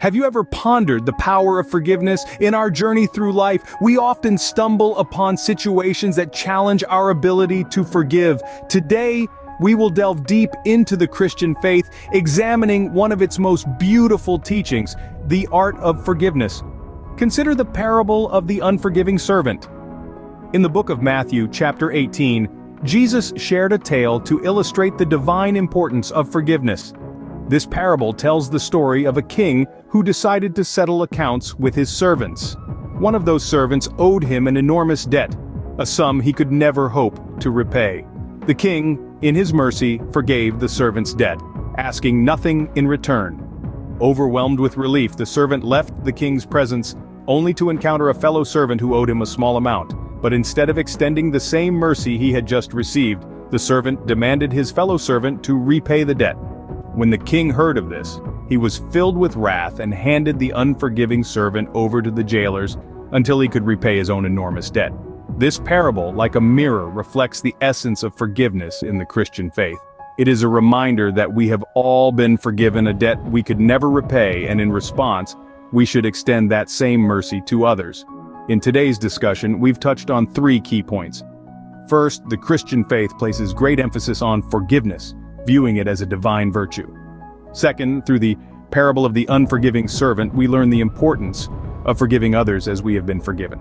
Have you ever pondered the power of forgiveness? In our journey through life, we often stumble upon situations that challenge our ability to forgive. Today, we will delve deep into the Christian faith, examining one of its most beautiful teachings, the art of forgiveness. Consider the parable of the unforgiving servant. In the book of Matthew, chapter 18, Jesus shared a tale to illustrate the divine importance of forgiveness. This parable tells the story of a king who decided to settle accounts with his servants. One of those servants owed him an enormous debt, a sum he could never hope to repay. The king, in his mercy, forgave the servant's debt, asking nothing in return. Overwhelmed with relief, the servant left the king's presence, only to encounter a fellow servant who owed him a small amount. But instead of extending the same mercy he had just received, the servant demanded his fellow servant to repay the debt. When the king heard of this, he was filled with wrath and handed the unforgiving servant over to the jailers until he could repay his own enormous debt. This parable, like a mirror, reflects the essence of forgiveness in the Christian faith. It is a reminder that we have all been forgiven a debt we could never repay, and in response, we should extend that same mercy to others. In today's discussion, we've touched on three key points. First, the Christian faith places great emphasis on forgiveness, viewing it as a divine virtue. Second, through the parable of the unforgiving servant, we learn the importance of forgiving others as we have been forgiven.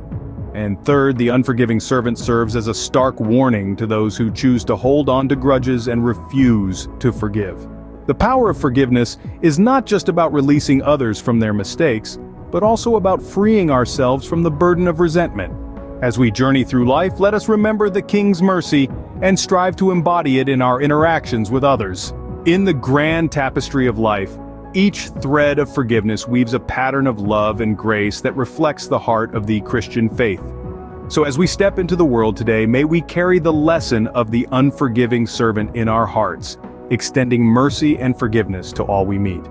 And third, the unforgiving servant serves as a stark warning to those who choose to hold on to grudges and refuse to forgive. The power of forgiveness is not just about releasing others from their mistakes, but also about freeing ourselves from the burden of resentment. As we journey through life, let us remember the King's mercy and strive to embody it in our interactions with others. In the grand tapestry of life, each thread of forgiveness weaves a pattern of love and grace that reflects the heart of the Christian faith. So as we step into the world today, may we carry the lesson of the unforgiving servant in our hearts, extending mercy and forgiveness to all we meet.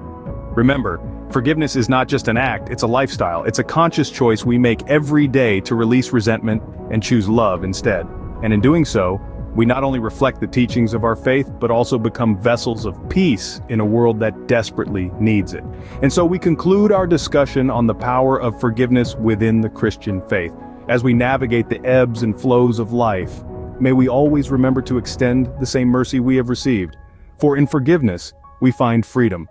Remember, forgiveness is not just an act, it's a lifestyle. It's a conscious choice we make every day to release resentment and choose love instead. And in doing so, we not only reflect the teachings of our faith, but also become vessels of peace in a world that desperately needs it. And so we conclude our discussion on the power of forgiveness within the Christian faith. As we navigate the ebbs and flows of life, may we always remember to extend the same mercy we have received. For in forgiveness, we find freedom.